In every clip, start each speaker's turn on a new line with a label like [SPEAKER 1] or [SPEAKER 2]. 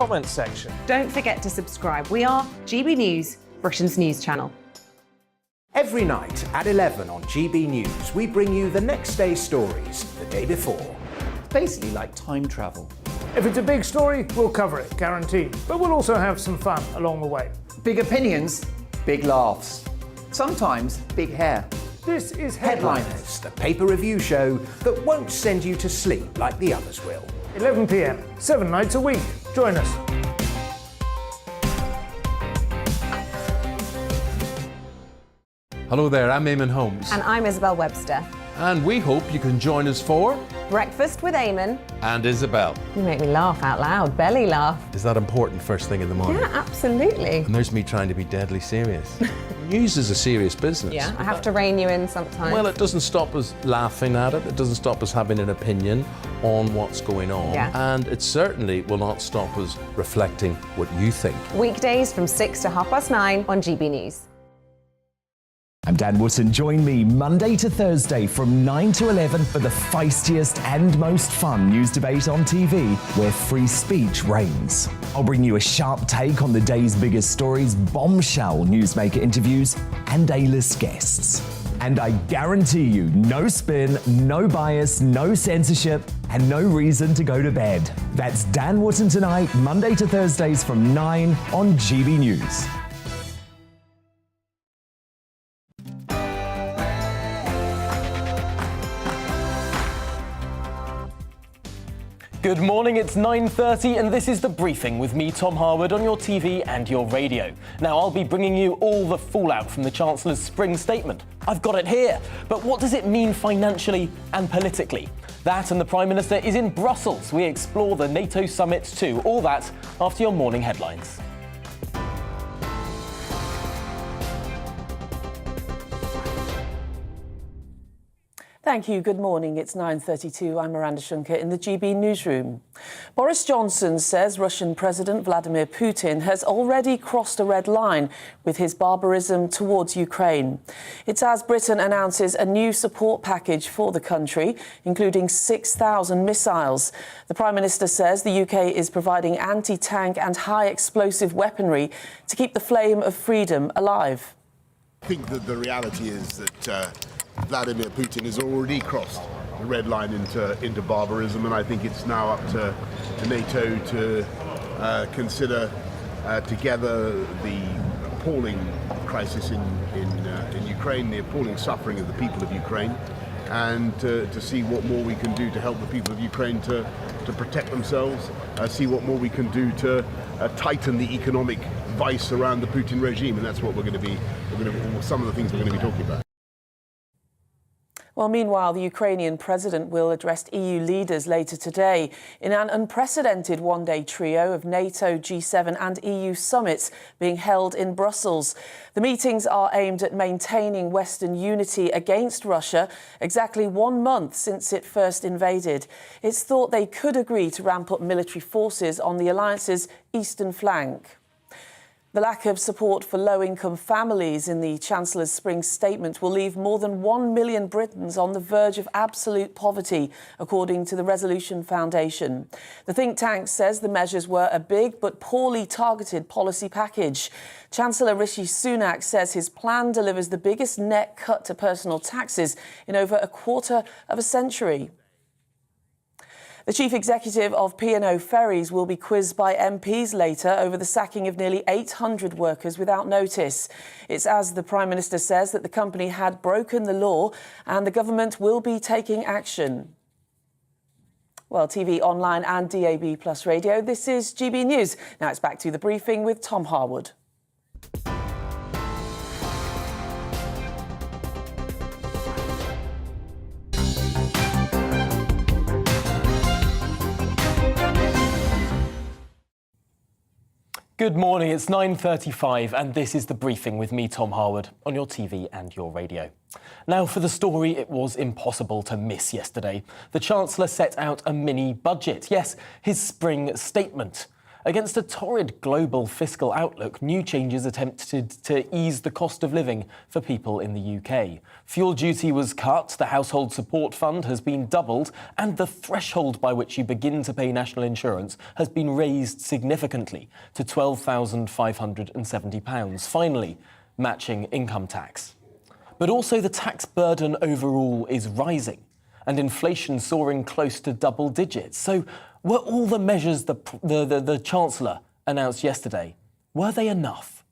[SPEAKER 1] comment section.
[SPEAKER 2] Don't forget to subscribe. We are GB News, Britain's news channel.
[SPEAKER 3] Every night at 11 on GB News, we bring you the next day's stories the day before.
[SPEAKER 4] It's basically like time travel.
[SPEAKER 1] If it's a big story, we'll cover it, guaranteed. But we'll also have some fun along the way.
[SPEAKER 4] Big opinions, big laughs. Sometimes big hair.
[SPEAKER 1] This is
[SPEAKER 3] Headliners, the paper review show that won't send you to sleep like the others will.
[SPEAKER 1] 11 p.m, 7 nights a week. Join us.
[SPEAKER 5] Hello there, I'm Eamon Holmes.
[SPEAKER 2] And I'm Isabel Webster.
[SPEAKER 5] And we hope you can join us for
[SPEAKER 2] Breakfast with Eamon.
[SPEAKER 5] And Isabel.
[SPEAKER 2] You make me laugh out loud, belly laugh.
[SPEAKER 5] Is that important first thing in the morning?
[SPEAKER 2] Yeah, absolutely.
[SPEAKER 5] And there's me trying to be deadly serious. News is a serious business.
[SPEAKER 2] Yeah, I have to rein you in sometimes.
[SPEAKER 5] Well, it doesn't stop us laughing at it. It doesn't stop us having an opinion on what's going on.
[SPEAKER 2] Yeah.
[SPEAKER 5] And it certainly will not stop us reflecting what you think.
[SPEAKER 2] Weekdays from 6 to 9:30 on GB News.
[SPEAKER 6] I'm Dan Wootton. Join me Monday to Thursday from 9 to 11 for the feistiest and most fun news debate on TV, where free speech reigns. I'll bring you a sharp take on the day's biggest stories, bombshell newsmaker interviews, and A-list guests. And I guarantee you, no spin, no bias, no censorship, and no reason to go to bed. That's Dan Wootton Tonight, Monday to Thursdays from 9 on GB News.
[SPEAKER 7] Good morning, it's 9:30 and this is The Briefing with me, Tom Harwood, on your TV and your radio. Now, I'll be bringing you all the fallout from the Chancellor's spring statement. I've got it here. But what does it mean financially and politically? That and the Prime Minister is in Brussels. We explore the NATO summit too. All that after your morning headlines.
[SPEAKER 8] Thank you. Good morning. It's 9:32. I'm Miranda Shunker in the GB newsroom. Boris Johnson says Russian President Vladimir Putin has already crossed a red line with his barbarism towards Ukraine. It's as Britain announces a new support package for the country, including 6,000 missiles. The Prime Minister says the UK is providing anti-tank and high-explosive weaponry to keep the flame of freedom alive.
[SPEAKER 9] I think that the reality is that Vladimir Putin has already crossed the red line into barbarism, and I think it's now up to NATO to consider together the appalling crisis in Ukraine, the appalling suffering of the people of Ukraine, and to see what more we can do to help the people of Ukraine to protect themselves, see what more we can do to tighten the economic vice around the Putin regime, and that's what some of the things we're going to be talking about.
[SPEAKER 8] Well, meanwhile, the Ukrainian president will address EU leaders later today in an unprecedented one-day trio of NATO, G7 and EU summits being held in Brussels. The meetings are aimed at maintaining Western unity against Russia exactly 1 month since it first invaded. It's thought they could agree to ramp up military forces on the alliance's eastern flank. The lack of support for low-income families in the Chancellor's spring statement will leave more than 1 million Britons on the verge of absolute poverty, according to the Resolution Foundation. The think tank says the measures were a big but poorly targeted policy package. Chancellor Rishi Sunak says his plan delivers the biggest net cut to personal taxes in over a quarter of a century. The chief executive of P&O Ferries will be quizzed by MPs later over the sacking of nearly 800 workers without notice. It's as the Prime Minister says that the company had broken the law and the government will be taking action. Well, TV, online and DAB plus radio, this is GB News. Now it's back to The Briefing with Tom Harwood.
[SPEAKER 7] Good morning, it's 9:35 and this is The Briefing with me, Tom Harwood, on your TV and your radio. Now for the story it was impossible to miss yesterday. The Chancellor set out a mini budget, yes, his spring statement. Against a torrid global fiscal outlook, new changes attempted to ease the cost of living for people in the UK. Fuel duty was cut, the household support fund has been doubled, and the threshold by which you begin to pay national insurance has been raised significantly to £12,570, finally matching income tax. But also the tax burden overall is rising, and inflation soaring close to double digits. So were all the measures the Chancellor announced yesterday, were they enough?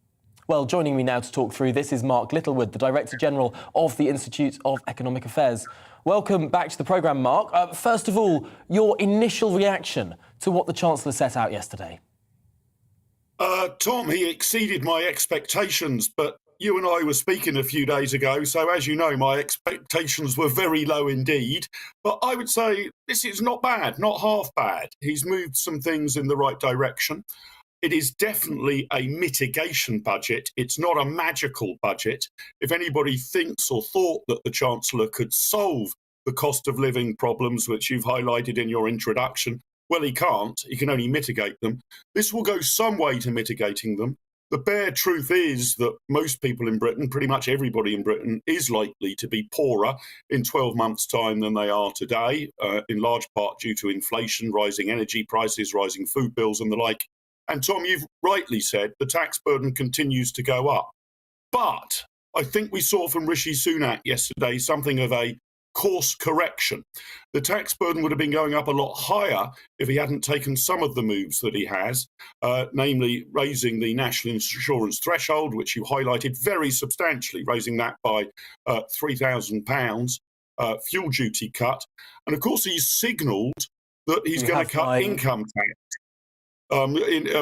[SPEAKER 7] Well, joining me now to talk through this is Mark Littlewood, the Director General of the Institute of Economic Affairs. Welcome back to the programme, Mark. First of all, your initial reaction to what the Chancellor set out yesterday.
[SPEAKER 10] Tom, he exceeded my expectations, but you and I were speaking a few days ago, so as you know, my expectations were very low indeed. But I would say this is not bad, not half bad. He's moved some things in the right direction. It is definitely a mitigation budget. It's not a magical budget. If anybody thinks or thought that the Chancellor could solve the cost of living problems, which you've highlighted in your introduction, well, he can't. He can only mitigate them. This will go some way to mitigating them. The bare truth is that most people in Britain, pretty much everybody in Britain, is likely to be poorer in 12 months' time than they are today, in large part due to inflation, rising energy prices, rising food bills and the like. And Tom, you've rightly said the tax burden continues to go up. But I think we saw from Rishi Sunak yesterday something of a course correction. The tax burden would have been going up a lot higher if he hadn't taken some of the moves that he has, namely raising the national insurance threshold, which you highlighted very substantially, raising that by £3,000, fuel duty cut. And of course, he's signalled that he's going to cut income tax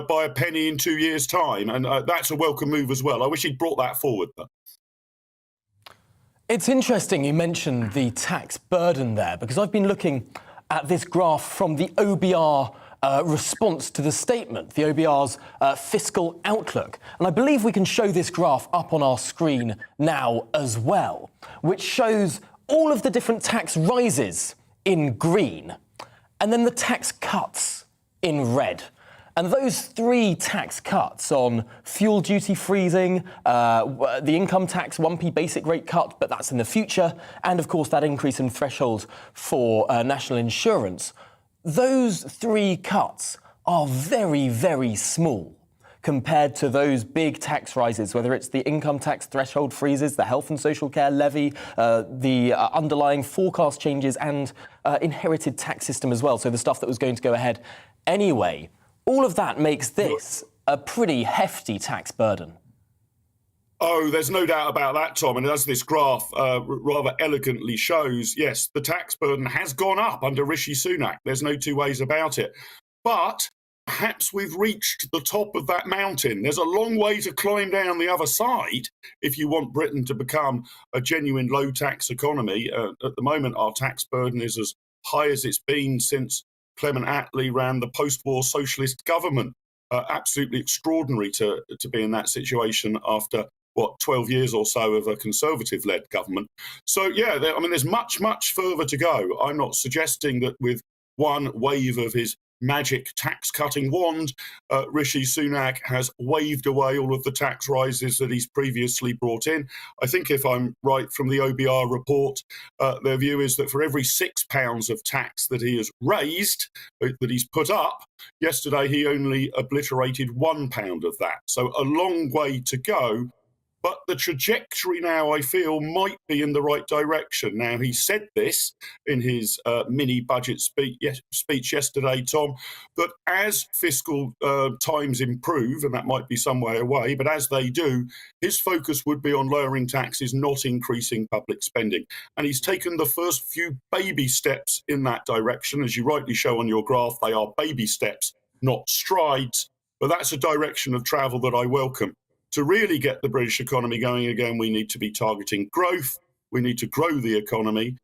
[SPEAKER 10] by a penny in 2 years' time. And that's a welcome move as well. I wish he'd brought that forward, though.
[SPEAKER 7] It's interesting you mentioned the tax burden there, because I've been looking at this graph from the OBR response to the statement, the OBR's fiscal outlook. And I believe we can show this graph up on our screen now as well, which shows all of the different tax rises in green and then the tax cuts in red. And those three tax cuts on fuel duty freezing, the income tax 1p basic rate cut, but that's in the future, and of course that increase in threshold for national insurance, those three cuts are very, very small compared to those big tax rises, whether it's the income tax threshold freezes, the health and social care levy, the underlying forecast changes and inherited tax system as well, so the stuff that was going to go ahead anyway. All of that makes this a pretty hefty tax burden.
[SPEAKER 10] Oh, there's no doubt about that, Tom. And as this graph rather elegantly shows, yes, the tax burden has gone up under Rishi Sunak. There's no two ways about it. But perhaps we've reached the top of that mountain. There's a long way to climb down the other side if you want Britain to become a genuine low-tax economy. At the moment, our tax burden is as high as it's been since Clement Attlee ran the post-war socialist government. Absolutely extraordinary to be in that situation after, 12 years or so of a Conservative-led government. So, yeah, there's much, much further to go. I'm not suggesting that with one wave of his magic tax-cutting wand, Rishi Sunak has waved away all of the tax rises that he's previously brought in. I think if I'm right from the OBR report, their view is that for every £6 of tax that he has raised, that he's put up, yesterday he only obliterated £1 of that. So a long way to go. But the trajectory now, I feel, might be in the right direction. Now, he said this in his mini-budget speech yesterday, Tom, that as fiscal times improve, and that might be some way away, but as they do, his focus would be on lowering taxes, not increasing public spending. And he's taken the first few baby steps in that direction. As you rightly show on your graph, they are baby steps, not strides. But that's a direction of travel that I welcome. To really get the British economy going again, we need to be targeting growth. We need to grow the economy.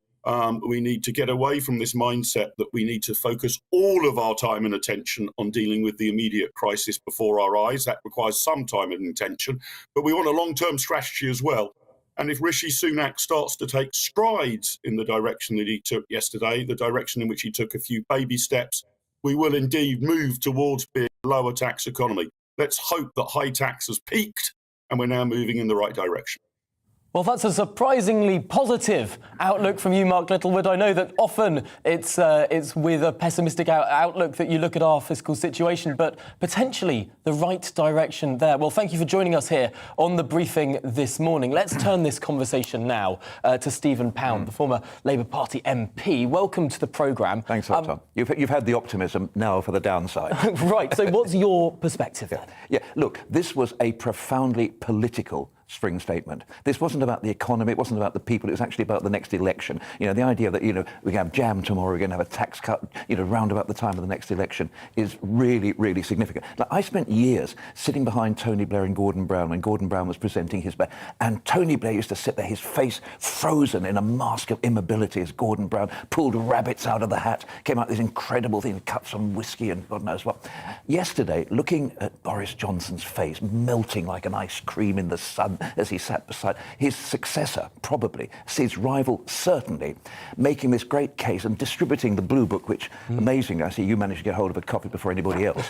[SPEAKER 10] We need to get away from this mindset that we need to focus all of our time and attention on dealing with the immediate crisis before our eyes. That requires some time and attention, but we want a long-term strategy as well. And if Rishi Sunak starts to take strides in the direction that he took yesterday, the direction in which he took a few baby steps, we will indeed move towards being lower tax economy. Let's hope that high tax has peaked and we're now moving in the right direction.
[SPEAKER 7] Well, that's a surprisingly positive outlook from you, Mark Littlewood. I know that often it's with a pessimistic outlook that you look at our fiscal situation, but potentially the right direction there. Well, thank you for joining us here on the briefing this morning. Let's turn this conversation now to Stephen Pound, the former Labour Party MP. Welcome to the programme.
[SPEAKER 11] Thanks a lot, Tom. You've had the optimism, now for the downside.
[SPEAKER 7] Right, so what's your perspective then?
[SPEAKER 11] Yeah, look, this was a profoundly political spring statement. This wasn't about the economy, it wasn't about the people, it was actually about the next election. You know, the idea that, you know, we're going to have jam tomorrow, we're going to have a tax cut, you know, round about the time of the next election is really, really significant. Like, I spent years sitting behind Tony Blair and Gordon Brown when Gordon Brown was presenting his back, and Tony Blair used to sit there, his face frozen in a mask of immobility as Gordon Brown pulled rabbits out of the hat, came out with this incredible thing, cut some whiskey and God knows what. Yesterday, looking at Boris Johnson's face melting like an ice cream in the sun as he sat beside his successor, probably, his rival, certainly, making this great case and distributing the Blue Book, which, amazing, I see you managed to get hold of a copy before anybody else.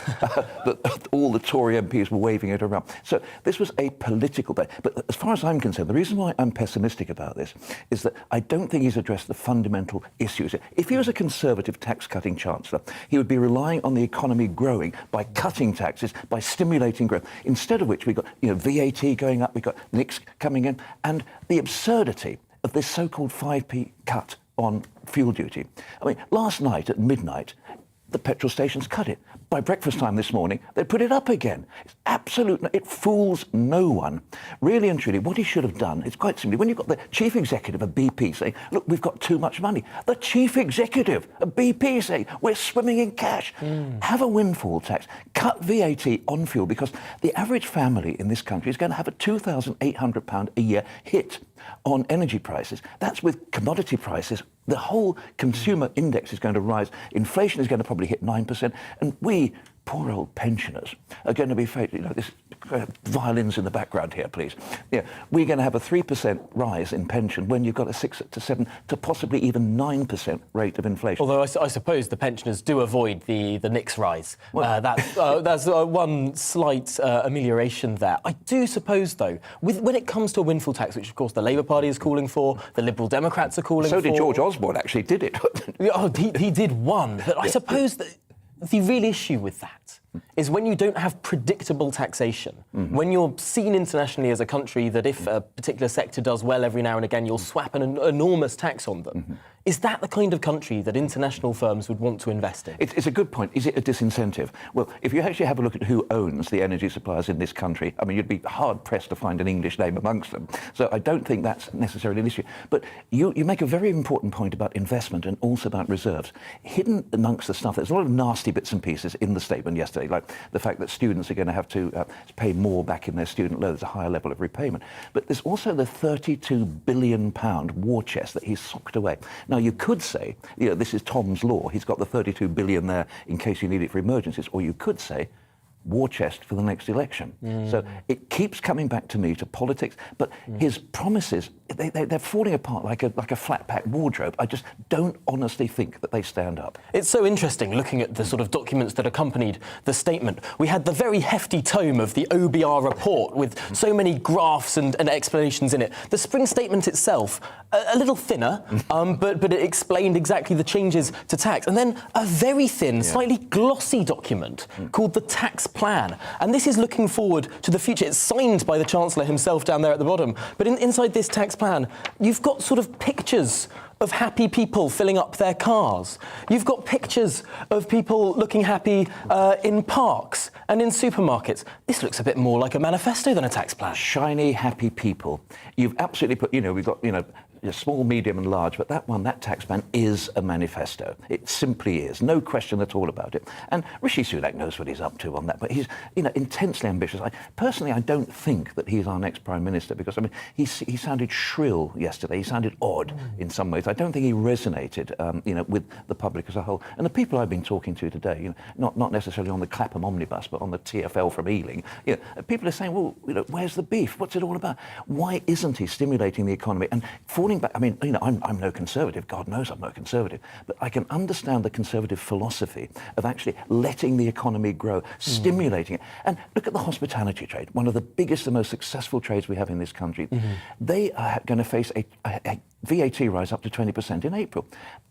[SPEAKER 11] But all the Tory MPs were waving it around. So this was a political bet. But as far as I'm concerned, the reason why I'm pessimistic about this is that I don't think he's addressed the fundamental issues. If he was a Conservative tax-cutting Chancellor, he would be relying on the economy growing by cutting taxes, by stimulating growth, instead of which we've got, you know, VAT going up, we've got Nix coming in, and the absurdity of this so-called 5p cut on fuel duty. I mean, last night at midnight, the petrol stations cut it. By breakfast time this morning, they put it up again. It's absolute, it fools no one. Really and truly, what he should have done is quite simply, when you've got the chief executive of BP saying, look, we've got too much money, the chief executive of BP saying, we're swimming in cash. Have a windfall tax, cut VAT on fuel, because the average family in this country is going to have a £2,800 a year hit on energy prices. That's with commodity prices. The whole consumer index is going to rise. Inflation is going to probably hit 9%. And we, poor old pensioners, are going to be faced, you know, this violins in the background here, please. Yeah, we're going to have a 3% rise in pension when you've got a 6 to 7 to possibly even 9% rate of inflation.
[SPEAKER 7] Although I suppose the pensioners do avoid the Nix rise. Well, that's one slight amelioration there. I do suppose, though, when it comes to a windfall tax, which of course the Labour Party is calling for, the Liberal Democrats are calling for...
[SPEAKER 11] So did George Osborne, actually, did it?
[SPEAKER 7] Oh, he did one. But I suppose that the real issue with that is when you don't have predictable taxation, when you're seen internationally as a country that if a particular sector does well every now and again, you'll swap an enormous tax on them. Is that the kind of country that international firms would want to invest in?
[SPEAKER 11] It's a good point. Is it a disincentive? Well, if you actually have a look at who owns the energy suppliers in this country, I mean, you'd be hard-pressed to find an English name amongst them. So I don't think that's necessarily an issue. But you make a very important point about investment and also about reserves. Hidden amongst the stuff, there's a lot of nasty bits and pieces in the statement yesterday, like the fact that students are going to have to pay more back in their student loans, a higher level of repayment. But there's also the £32 billion war chest that he's socked away. Now, you could say, you know, this is Tom's law. He's got the 32 billion there in case you need it for emergencies. Or you could say, war chest for the next election. So it keeps coming back to me, to politics, but his promises, they're falling apart like a flat-pack wardrobe. I just don't honestly think that they stand up.
[SPEAKER 7] It's so interesting looking at the sort of documents that accompanied the statement. We had the very hefty tome of the OBR report with so many graphs and explanations in it. The spring statement itself, a little thinner, but it explained exactly the changes to tax. And then a very thin, slightly glossy document called the Tax Plan. And this is looking forward to the future. It's signed by the Chancellor himself down there at the bottom. But inside this tax plan, you've got sort of pictures of happy people filling up their cars. You've got pictures of people looking happy in parks and in supermarkets. This looks a bit more like a manifesto than a tax plan.
[SPEAKER 11] Shiny, happy people. You've absolutely put, we've got, small, medium and large, but that tax plan is a manifesto. It simply is. No question at all about it. And Rishi Sunak knows what he's up to on that, but he's, intensely ambitious. Personally, I don't think that he's our next Prime Minister because, he sounded shrill yesterday. He sounded odd in some ways. I don't think he resonated, with the public as a whole. And the people I've been talking to today, not necessarily on the Clapham omnibus, but on the TfL from Ealing, people are saying, well, where's the beef? What's it all about? Why isn't he stimulating the economy and falling pulling back, I mean, you know, I'm no Conservative, God knows I'm no Conservative, but I can understand the Conservative philosophy of actually letting the economy grow, stimulating it. And look at the hospitality trade, one of the biggest and most successful trades we have in this country. They are going to face a VAT rise up to 20% in April.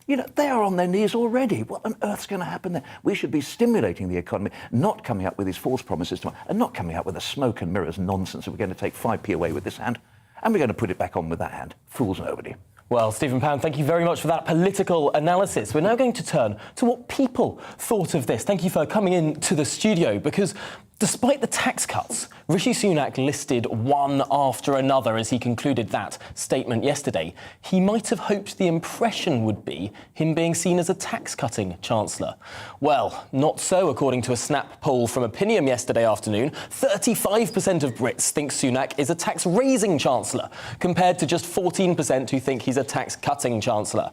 [SPEAKER 11] You know, they are on their knees already. What on earth's going to happen there? We should be stimulating the economy, not coming up with these false promises tomorrow, and not coming up with the smoke and mirrors nonsense that we're going to take 5p away with this hand, and we're going to put it back on with that hand. Fools nobody.
[SPEAKER 7] Well, Stephen Pound, thank you very much for that political analysis. We're now going to turn to what people thought of this. Thank you for coming in to the studio, because despite the tax cuts, Rishi Sunak listed one after another as he concluded that statement yesterday. He might have hoped the impression would be him being seen as a tax-cutting chancellor. Well, not so, according to a Snap poll from Opinion yesterday afternoon. 35% of Brits think Sunak is a tax-raising chancellor, compared to just 14% who think he's a tax-cutting chancellor.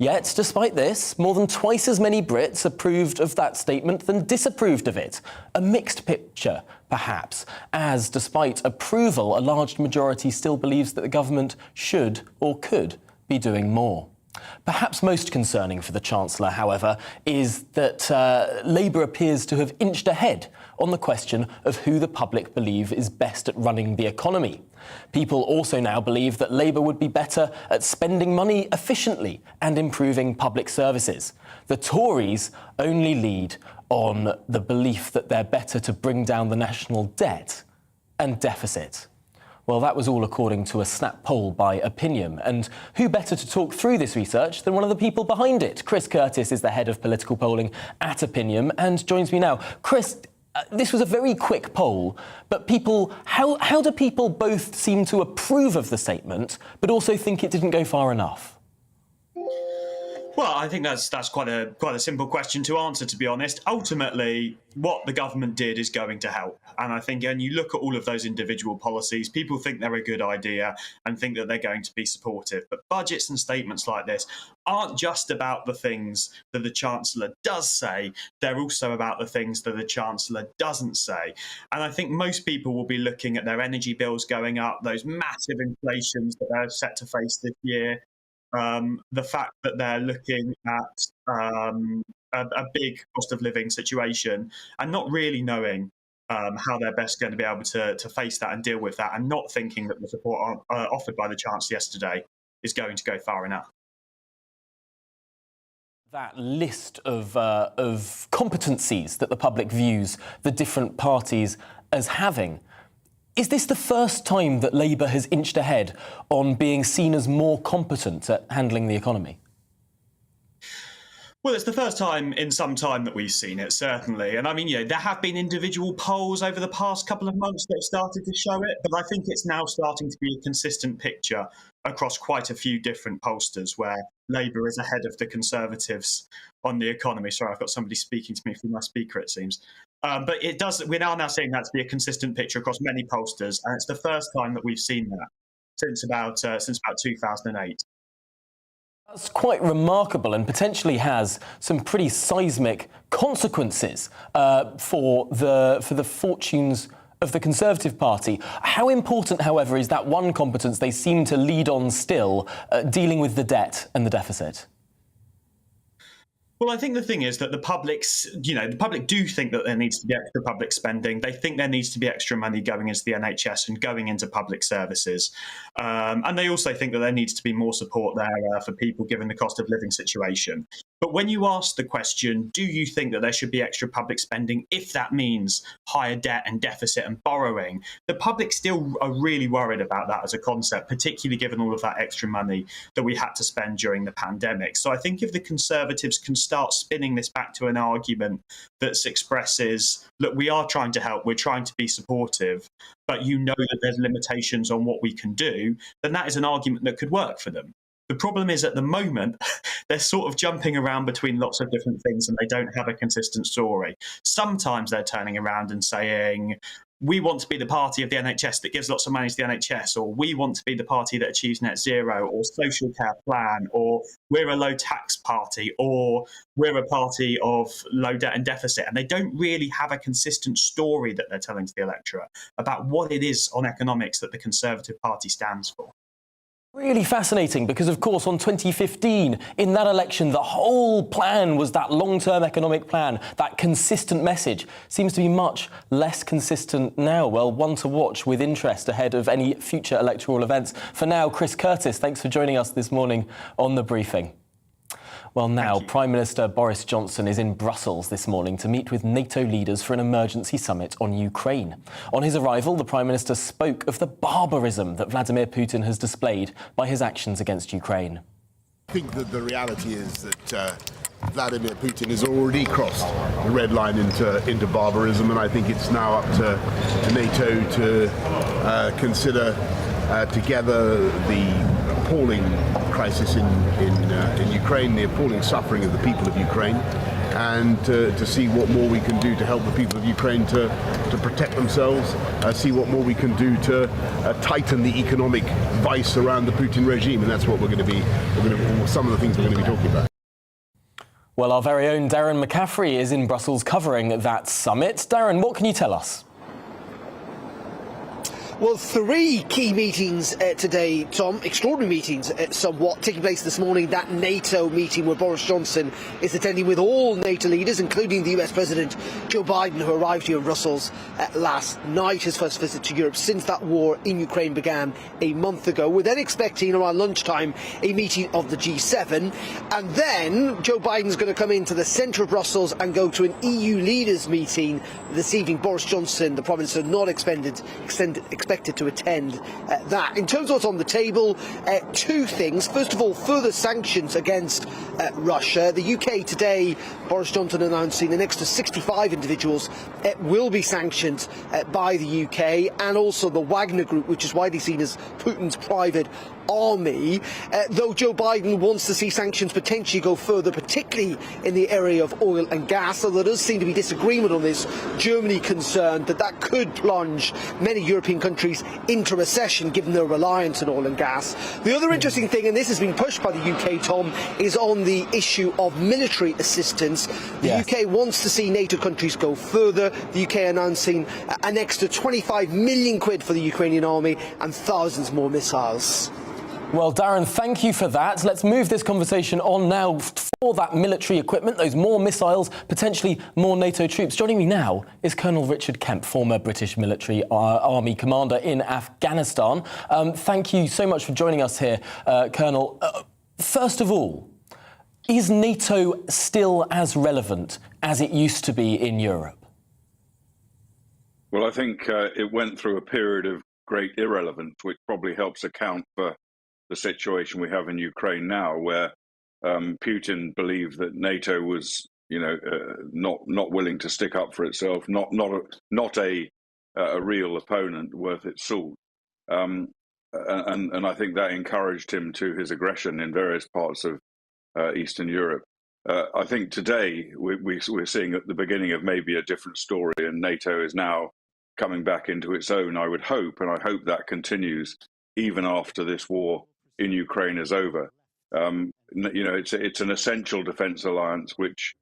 [SPEAKER 7] Yet, despite this, more than twice as many Brits approved of that statement than disapproved of it. A mixed picture, perhaps, as, despite approval, a large majority still believes that the government should or could be doing more. Perhaps most concerning for the Chancellor, however, is that Labour appears to have inched ahead on the question of who the public believe is best at running the economy. People also now believe that Labour would be better at spending money efficiently and improving public services. The Tories only lead on the belief that they're better to bring down the national debt and deficit. Well, that was all according to a Snap poll by Opinion. And who better to talk through this research than one of the people behind it? Chris Curtis is the head of political polling at Opinion and joins me now. Chris, this was a very quick poll, but people, how do people both seem to approve of the statement, but also think it didn't go far enough?
[SPEAKER 12] Well, I think that's quite a simple question to answer, to be honest. Ultimately, what the government did is going to help. And I think when you look at all of those individual policies, people think they're a good idea and think that they're going to be supportive. But budgets and statements like this aren't just about the things that the Chancellor does say, they're also about the things that the Chancellor doesn't say. And I think most people will be looking at their energy bills going up, those massive inflations that they're set to face this year. The fact that they're looking at a big cost of living situation and not really knowing how they're best going to be able to face that and deal with that, and not thinking that the support offered by the Chancellor yesterday is going to go far enough.
[SPEAKER 7] That list of competencies that the public views the different parties as having. Is this the first time that Labour has inched ahead on being seen as more competent at handling the economy?
[SPEAKER 12] Well, it's the first time in some time that we've seen it, certainly. And I mean, there have been individual polls over the past couple of months that have started to show it, but I think it's now starting to be a consistent picture across quite a few different pollsters where Labour is ahead of the Conservatives on the economy. Sorry, I've got somebody speaking to me through my speaker, it seems. But it does. We're now seeing that to be a consistent picture across many pollsters, and it's the first time that we've seen that since about 2008.
[SPEAKER 7] That's quite remarkable and potentially has some pretty seismic consequences for the fortunes of the Conservative Party. How important, however, is that one competence they seem to lead on still, dealing with the debt and the deficit?
[SPEAKER 12] Well, I think the thing is that the public do think that there needs to be extra public spending. They think there needs to be extra money going into the NHS and going into public services. And they also think that there needs to be more support there for people given the cost of living situation. But when you ask the question, do you think that there should be extra public spending if that means higher debt and deficit and borrowing? The public still are really worried about that as a concept, particularly given all of that extra money that we had to spend during the pandemic. So I think if the Conservatives can start spinning this back to an argument that expresses, look, we are trying to help, we're trying to be supportive, but you know that there's limitations on what we can do, then that is an argument that could work for them. The problem is at the moment, they're sort of jumping around between lots of different things and they don't have a consistent story. Sometimes they're turning around and saying, we want to be the party of the NHS that gives lots of money to the NHS, or we want to be the party that achieves net zero, or social care plan, or we're a low tax party, or we're a party of low debt and deficit. And they don't really have a consistent story that they're telling to the electorate about what it is on economics that the Conservative Party stands for.
[SPEAKER 7] Really fascinating because, of course, on 2015, in that election, the whole plan was that long-term economic plan, that consistent message. Seems to be much less consistent now. Well, one to watch with interest ahead of any future electoral events. For now, Chris Curtis, thanks for joining us this morning on The Briefing. Well, now, Prime Minister Boris Johnson is in Brussels this morning to meet with NATO leaders for an emergency summit on Ukraine. On his arrival, the Prime Minister spoke of the barbarism that Vladimir Putin has displayed by his actions against Ukraine.
[SPEAKER 9] I think that the reality is that Vladimir Putin has already crossed the red line into barbarism, and I think it's now up to NATO to consider together the appalling crisis in Ukraine, the appalling suffering of the people of Ukraine, and to see what more we can do to help the people of Ukraine to protect themselves, see what more we can do to tighten the economic vice around the Putin regime, and that's what some of the things we're going to be talking about.
[SPEAKER 7] Well, our very own Darren McCaffrey is in Brussels covering that summit. Darren, what can you tell us?
[SPEAKER 13] Well, three key meetings today, Tom, extraordinary meetings somewhat, taking place this morning. That NATO meeting where Boris Johnson is attending with all NATO leaders, including the US President Joe Biden, who arrived here in Brussels last night, his first visit to Europe since that war in Ukraine began a month ago. We're then expecting around lunchtime a meeting of the G7, and then Joe Biden's going to come into the centre of Brussels and go to an EU leaders meeting this evening. Boris Johnson, the Prime Minister, not expected to attend that. In terms of what's on the table, two things. First of all, further sanctions against Russia. The UK today, Boris Johnson announcing an extra 65 individuals will be sanctioned by the UK, and also the Wagner Group, which is widely seen as Putin's private army, though Joe Biden wants to see sanctions potentially go further, particularly in the area of oil and gas. So there does seem to be disagreement on this. Germany concerned that could plunge many European countries into recession given their reliance on oil and gas. The other interesting thing, and this has been pushed by the UK, Tom, is on the issue of military assistance. The UK wants to see NATO countries go further. The UK announcing an extra 25 million quid for the Ukrainian army and thousands more missiles.
[SPEAKER 7] Well, Darren, thank you for that. Let's move this conversation on now for that military equipment, those more missiles, potentially more NATO troops. Joining me now is Colonel Richard Kemp, former British military army commander in Afghanistan. Thank you so much for joining us here, Colonel. First of all, is NATO still as relevant as it used to be in Europe?
[SPEAKER 14] Well, I think it went through a period of great irrelevance, which probably helps account for the situation we have in Ukraine now, where Putin believed that NATO was, not willing to stick up for itself, not a real opponent worth its salt, and I think that encouraged him to his aggression in various parts of Eastern Europe. I think today we're seeing at the beginning of maybe a different story, and NATO is now coming back into its own. I would hope, and I hope that continues even after this war in Ukraine is over. It's an essential defence alliance which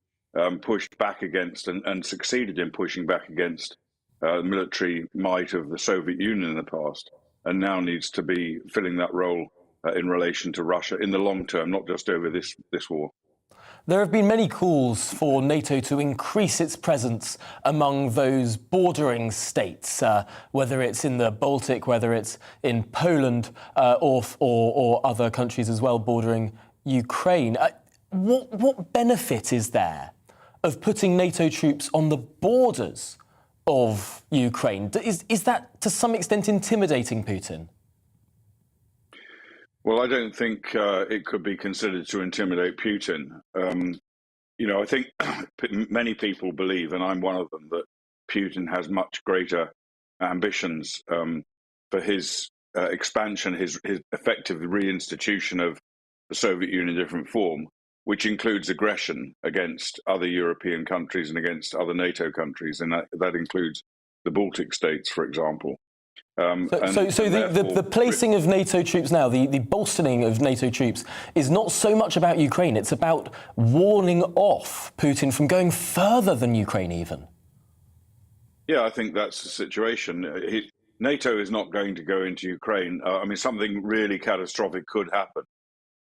[SPEAKER 14] pushed back against and succeeded in pushing back against military might of the Soviet Union in the past, and now needs to be filling that role in relation to Russia in the long term, not just over this war.
[SPEAKER 7] There have been many calls for NATO to increase its presence among those bordering states, whether it's in the Baltic, whether it's in Poland or other countries as well bordering Ukraine. What benefit is there of putting NATO troops on the borders of Ukraine? Is that to some extent intimidating Putin?
[SPEAKER 14] Well, I don't think it could be considered to intimidate Putin. I think many people believe, and I'm one of them, that Putin has much greater ambitions for his expansion, his effective reinstitution of the Soviet Union in different form, which includes aggression against other European countries and against other NATO countries, and that includes the Baltic states, for example. The placing of NATO troops now, the bolstering of NATO troops, is not so much about Ukraine. It's about warning off Putin from going further than Ukraine even. Yeah, I think that's the situation. NATO is not going to go into Ukraine. I mean, something really catastrophic could happen,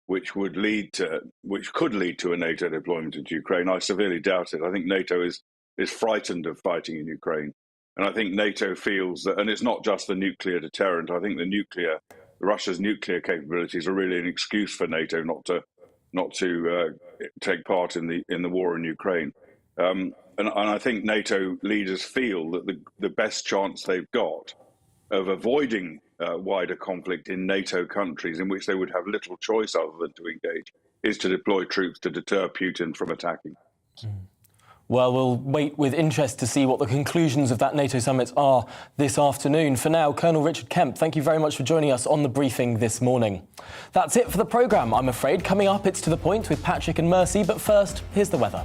[SPEAKER 14] which could lead to a NATO deployment into Ukraine. I severely doubt it. I think NATO is frightened of fighting in Ukraine, and I think NATO feels that. And it's not just the nuclear deterrent. I think Russia's nuclear capabilities are really an excuse for NATO not to take part in the war in Ukraine. And I think NATO leaders feel that the best chance they've got of avoiding wider conflict in NATO countries in which they would have little choice other than to engage is to deploy troops to deter Putin from attacking.
[SPEAKER 7] Well, we'll wait with interest to see what the conclusions of that NATO summit are this afternoon. For now, Colonel Richard Kemp, thank you very much for joining us on the briefing this morning. That's it for the programme, I'm afraid. Coming up, it's To The Point with Patrick and Mercy, but first, here's the weather.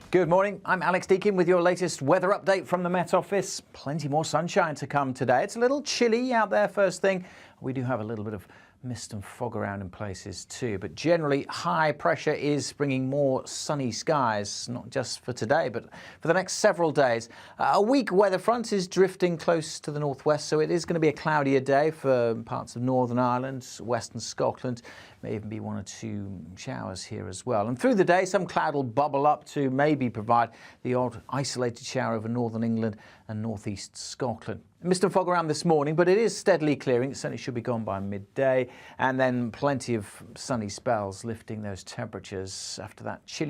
[SPEAKER 3] Good morning, I'm Alex Deakin with your latest weather update from the Met Office. Plenty more sunshine to come today. It's a little chilly out there first thing. We do have a little bit of mist and fog around in places too, but generally high pressure is bringing more sunny skies, not just for today, but for the next several days. A weak weather front is drifting close to the northwest, so it is going to be a cloudier day for parts of Northern Ireland, western Scotland. May even be one or two showers here as well. And through the day, some cloud will bubble up to maybe provide the odd isolated shower over northern England and northeast Scotland. Mist and fog around this morning, but it is steadily clearing. It certainly should be gone by midday. And then plenty of sunny spells lifting those temperatures after that chilly